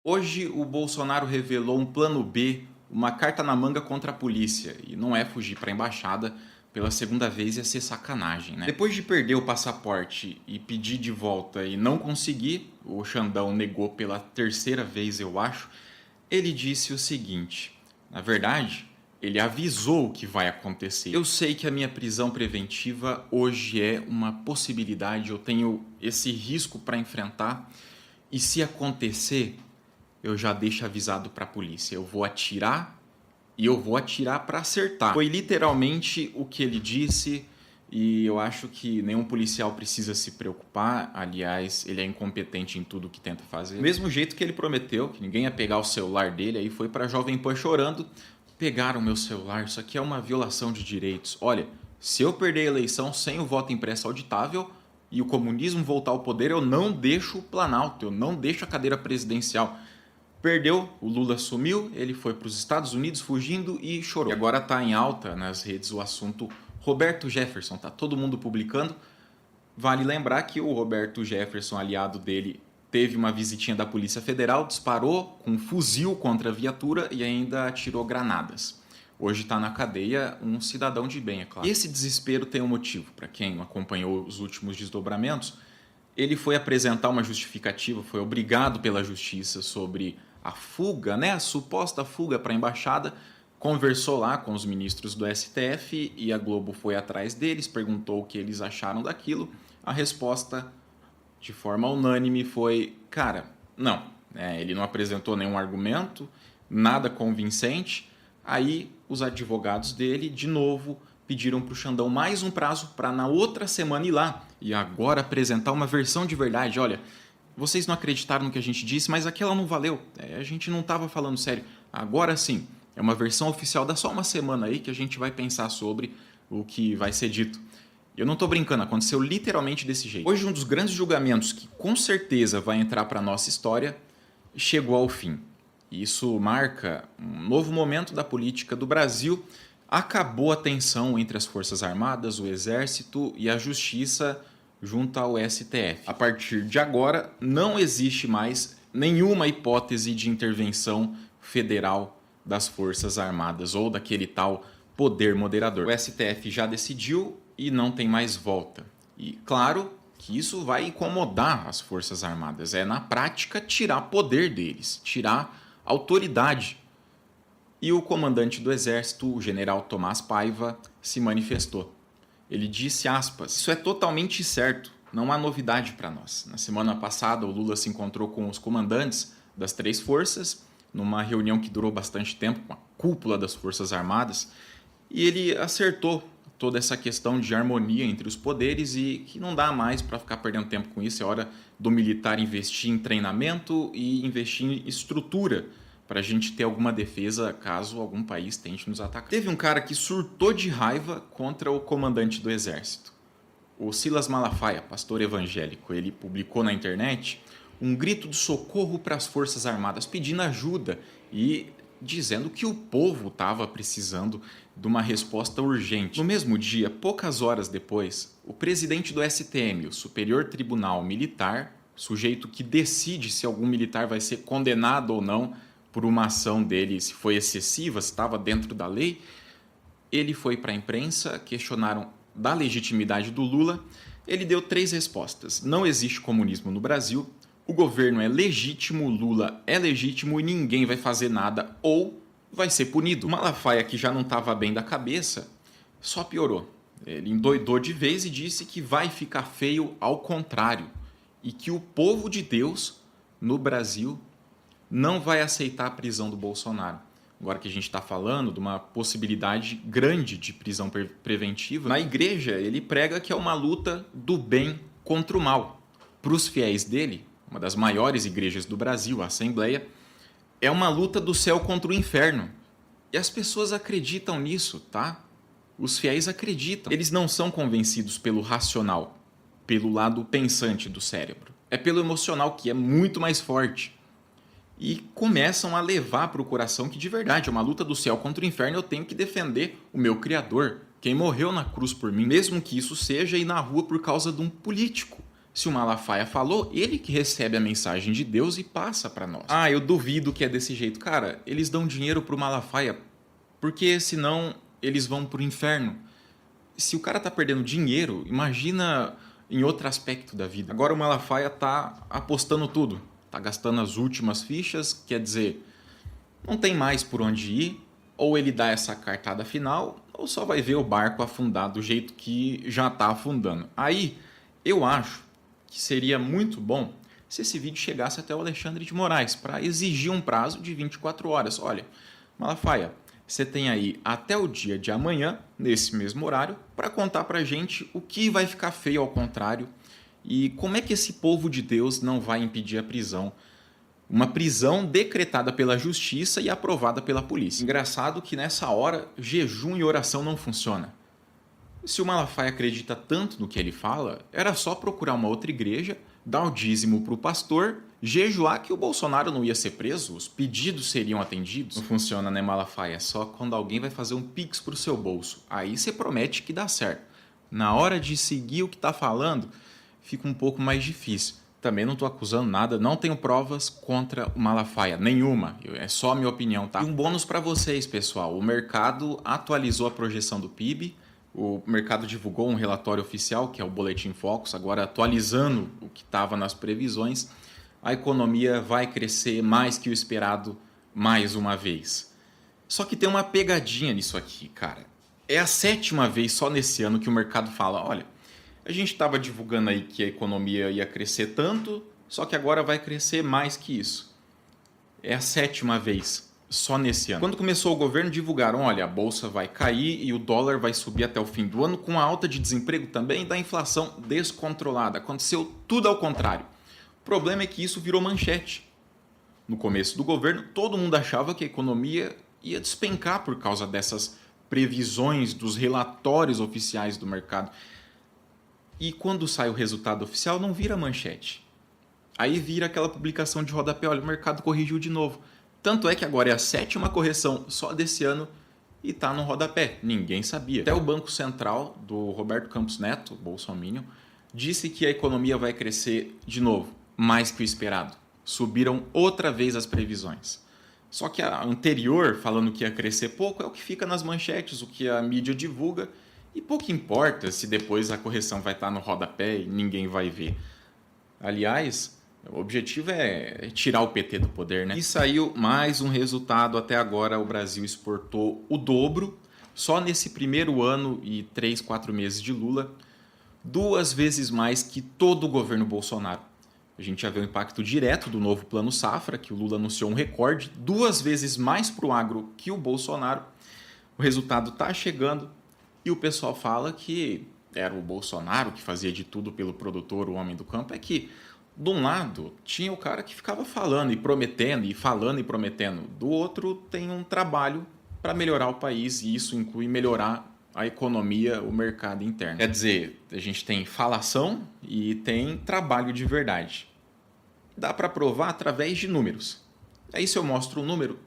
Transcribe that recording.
Hoje o Bolsonaro revelou um plano B, uma carta na manga contra a polícia, e não é fugir para a embaixada pela segunda vez ia ser sacanagem, né? Depois de perder o passaporte e pedir de volta e não conseguir, o Xandão negou pela terceira vez, eu acho, ele disse o seguinte: na verdade, ele avisou o que vai acontecer. Eu sei que a minha prisão preventiva hoje é uma possibilidade, eu tenho esse risco para enfrentar, e se acontecer, eu já deixo avisado para a polícia. Eu vou atirar e eu vou atirar para acertar. Foi literalmente o que ele disse e eu acho que nenhum policial precisa se preocupar. Aliás, ele é incompetente em tudo que tenta fazer. Do mesmo jeito que ele prometeu que ninguém ia pegar o celular dele, aí foi para a Jovem Pan chorando. Pegaram meu celular, isso aqui é uma violação de direitos. Olha, se eu perder a eleição sem o voto impresso auditável e o comunismo voltar ao poder, eu não deixo o Planalto, eu não deixo a cadeira presidencial. Perdeu, o Lula sumiu, ele foi para os Estados Unidos fugindo e chorou. E agora está em alta nas redes o assunto Roberto Jefferson, tá todo mundo publicando. Vale lembrar que o Roberto Jefferson, aliado dele, teve uma visitinha da Polícia Federal, disparou com um fuzil contra a viatura e ainda atirou granadas. Hoje está na cadeia um cidadão de bem, é claro. E esse desespero tem um motivo, para quem acompanhou os últimos desdobramentos. Ele foi apresentar uma justificativa, foi obrigado pela justiça sobre a fuga, né, a suposta fuga para a embaixada, conversou lá com os ministros do STF e a Globo foi atrás deles, perguntou o que eles acharam daquilo. A resposta, de forma unânime, foi: cara, não. Ele não apresentou nenhum argumento, nada convincente. Aí os advogados dele, de novo, pediram para o Xandão mais um prazo para na outra semana ir lá e agora apresentar uma versão de verdade. Olha, vocês não acreditaram no que a gente disse, mas aquela não valeu. A gente não estava falando sério. Agora sim, é uma versão oficial. Dá só uma semana aí que a gente vai pensar sobre o que vai ser dito. Eu não estou brincando, aconteceu literalmente desse jeito. Hoje, um dos grandes julgamentos que com certeza vai entrar para a nossa história chegou ao fim. Isso marca um novo momento da política do Brasil. Acabou a tensão entre as Forças Armadas, o Exército e a Justiça junto ao STF. A partir de agora, não existe mais nenhuma hipótese de intervenção federal das Forças Armadas ou daquele tal poder moderador. O STF já decidiu e não tem mais volta. E claro que isso vai incomodar as Forças Armadas. É, na prática, tirar poder deles, tirar autoridade. E o comandante do Exército, o general Tomás Paiva, se manifestou. Ele disse, aspas, isso é totalmente certo, não há novidade para nós. Na semana passada, o Lula se encontrou com os comandantes das três forças, numa reunião que durou bastante tempo, com a cúpula das Forças Armadas, e ele acertou toda essa questão de harmonia entre os poderes e que não dá mais para ficar perdendo tempo com isso, é hora do militar investir em treinamento e investir em estrutura para a gente ter alguma defesa caso algum país tente nos atacar. Teve um cara que surtou de raiva contra o comandante do exército. O Silas Malafaia, pastor evangélico, ele publicou na internet um grito de socorro para as Forças Armadas, pedindo ajuda e dizendo que o povo estava precisando de uma resposta urgente. No mesmo dia, poucas horas depois, o presidente do STM, o Superior Tribunal Militar, sujeito que decide se algum militar vai ser condenado ou não por uma ação dele, se foi excessiva, se estava dentro da lei, ele foi para a imprensa, questionaram da legitimidade do Lula, ele deu 3 respostas. Não existe comunismo no Brasil, o governo é legítimo, o Lula é legítimo e ninguém vai fazer nada ou vai ser punido. O Malafaia, que já não estava bem da cabeça, só piorou. Ele endoidou de vez e disse que vai ficar feio ao contrário e que o povo de Deus no Brasil não vai aceitar a prisão do Bolsonaro. Agora que a gente está falando de uma possibilidade grande de prisão preventiva, na igreja ele prega que é uma luta do bem contra o mal. Para os fiéis dele, uma das maiores igrejas do Brasil, a Assembleia, é uma luta do céu contra o inferno. E as pessoas acreditam nisso, tá? Os fiéis acreditam. Eles não são convencidos pelo racional, pelo lado pensante do cérebro. É pelo emocional, que é muito mais forte. E começam a levar para o coração que, de verdade, é uma luta do céu contra o inferno, eu tenho que defender o meu Criador, quem morreu na cruz por mim, mesmo que isso seja ir na rua por causa de um político. Se o Malafaia falou, ele que recebe a mensagem de Deus e passa para nós. Ah, eu duvido que é desse jeito. Cara, eles dão dinheiro pro Malafaia porque senão eles vão pro inferno. Se o cara tá perdendo dinheiro, imagina em outro aspecto da vida. Agora o Malafaia tá apostando tudo. Tá gastando as últimas fichas, quer dizer, não tem mais por onde ir. Ou ele dá essa cartada final, ou só vai ver o barco afundar do jeito que já tá afundando. Aí, eu acho que seria muito bom se esse vídeo chegasse até o Alexandre de Moraes para exigir um prazo de 24 horas. Olha, Malafaia, você tem aí até o dia de amanhã, nesse mesmo horário, para contar para a gente o que vai ficar feio ao contrário e como é que esse povo de Deus não vai impedir a prisão. Uma prisão decretada pela justiça e aprovada pela polícia. Engraçado que nessa hora, jejum e oração não funciona. Se o Malafaia acredita tanto no que ele fala, era só procurar uma outra igreja, dar o dízimo para o pastor, jejuar que o Bolsonaro não ia ser preso, os pedidos seriam atendidos. Não funciona, né, Malafaia? É só quando alguém vai fazer um pix pro seu bolso. Aí você promete que dá certo. Na hora de seguir o que está falando, fica um pouco mais difícil. Também não estou acusando nada, não tenho provas contra o Malafaia, nenhuma. É só a minha opinião, tá? E um bônus para vocês, pessoal. O mercado atualizou a projeção do PIB. O mercado divulgou um relatório oficial, que é o Boletim Focus, agora atualizando o que estava nas previsões. A economia vai crescer mais que o esperado mais uma vez. Só que tem uma pegadinha nisso aqui, cara. É a 7ª vez só nesse ano que o mercado fala, olha, a gente estava divulgando aí que a economia ia crescer tanto, só que agora vai crescer mais que isso. É a 7ª vez. Só nesse ano. Quando começou o governo, divulgaram, olha, a bolsa vai cair e o dólar vai subir até o fim do ano, com a alta de desemprego também e da inflação descontrolada. Aconteceu tudo ao contrário. O problema é que isso virou manchete. No começo do governo, todo mundo achava que a economia ia despencar por causa dessas previsões dos relatórios oficiais do mercado. E quando sai o resultado oficial, não vira manchete. Aí vira aquela publicação de rodapé, olha, o mercado corrigiu de novo. Tanto é que agora é a 7ª correção só desse ano e está no rodapé. Ninguém sabia. Até o Banco Central, do Roberto Campos Neto, bolsominion, disse que a economia vai crescer de novo, mais que o esperado. Subiram outra vez as previsões. Só que a anterior, falando que ia crescer pouco, é o que fica nas manchetes, o que a mídia divulga. E pouco importa se depois a correção vai estar no rodapé e ninguém vai ver. Aliás, o objetivo é tirar o PT do poder, né? E saiu mais um resultado. Até agora o Brasil exportou o dobro. Só nesse primeiro ano e 3, 4 meses de Lula, 2 vezes mais que todo o governo Bolsonaro. A gente já vê o impacto direto do novo Plano Safra, que o Lula anunciou um recorde, 2 vezes mais para o agro que o Bolsonaro. O resultado está chegando e o pessoal fala que era o Bolsonaro que fazia de tudo pelo produtor, o homem do campo. É que de um lado, tinha o cara que ficava falando e prometendo, e falando e prometendo. Do outro, tem um trabalho para melhorar o país, e isso inclui melhorar a economia, o mercado interno. Quer dizer, a gente tem falação e tem trabalho de verdade. Dá para provar através de números. Aí se eu mostro um número,